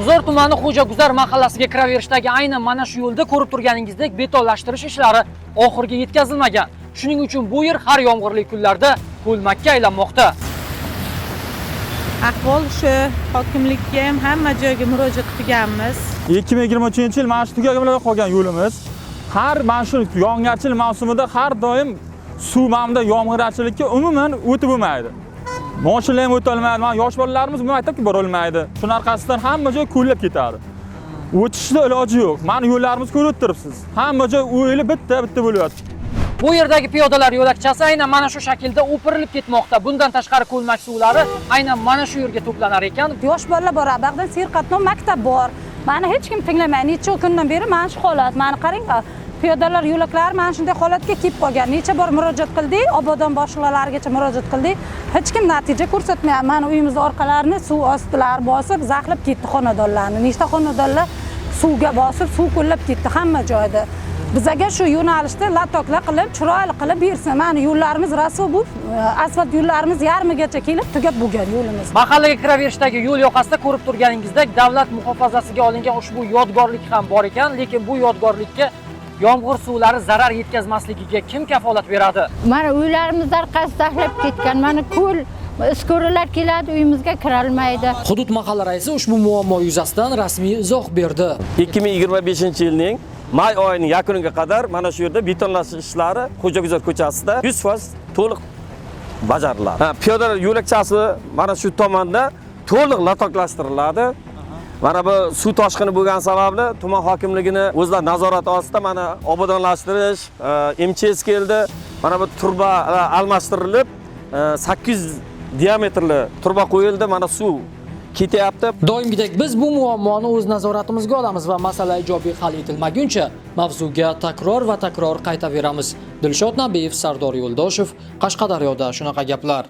G'uzor tumani Xo'jaguzar mahallasiga kiraverishdagi aynan mana shu yo'lda ko'rib turganingizdek betonlashtirish ishlari oxiriga yetkazilmagan. Shuning uchun bu yer har yomg'irli kunlarda ko'lmakka aylanmoqda. Ahvol shu, hokimlikka ham hamma joyga murojaat qilganmiz. 2023-yil mana shu tugagan qolgan yo'limiz har mana shu yog'ingarchilik mavsumida har doim suv mamda yomg'irchilikka umuman o'tib bo'lmaydi. Mashinalar ham o'ta olmaydi. Mana yosh bolalarimiz bu maktabga bora olmaydi. Shuning orqasidan hamma joy ko'llab ketadi. O'tishda iloji yo'q. Mana yo'llarimiz ko'rib turibsiz. Hamma joy o'yilib bitta bo'lyapti. Bu yerdagi piyodalar yo'lakchasi aynan mana shu shaklda o'pirilib ketmoqda. Bundan tashqari ko'lmak suvlari aynan mana shu yerga to'planar ekan. Yosh bolalar bor, bag'da serqatnov maktab bor. Mani hech kim tinglamaydi. Necha kundan beri mana shu holat. Mani qarang, piyodalar yo'laklari mana shunday holatga kelib qolgan. Necha bor murojaat qildik, obodon boshliqlarigacha murojaat qildik. Hech kim natija ko'rsatmayapti. Mana uyimiz orqalarini suv ostilari bosib, zaxlab ketdi xonadonlarni. Nechta xonadonlar suvga bosib, suv ko'llab ketdi hamma joyda. Bizaga shu yo'nalishda latoklar qilib, chiroyli qilib bersin. Mana yo'llarimiz rasvo bu asfalt yo'llarimiz yarmigacha kelib tugab bo'lgan yo'limiz. Mahallaga kiraverishdagi yo'l yoqasida ko'rib turganingizdek davlat muhofazasiga olingan ushbu yodgorlik ham bor ekan, lekin bu yodgorlikka yomg'ir suvlari zarar yetkazmasligiga kim kafolat beradi? Mana uylarimiz orqasi zaxlab ketgan. Mana ko'l iskorilar keladi, uyimizga kira olmaydi. Hudud mahalla raisi ushbu muammo yuzasidan rasmiy izoh berdi. 2025-yilning may oyining yakuniga qadar mana shu yerda betonlash ishlari Xo'jaguzar ko'chasida 100% to'liq bajariladi. Piyodalar yo'lakchasi mana shu tomonda to'liq latoklashtiriladi. Mana bu suv toshqini bo'lgan sababli tuman hokimligini o'zlari nazorat ostida mana obodonlashtirish, MCS keldi. Mana bu turba almashtirilib, 800 diametrli turba qo'yildi. Mana suv ketyapti. Doimgidek biz bu muammoni o'z nazoratimizga olamiz va masala ijobiy hal etilmaguncha mavzuga takror va takror qaytaveramiz. Dilshod Nabiyev, Sardor Yo'ldoshev, Qashqadaryoda shunaqa gaplar.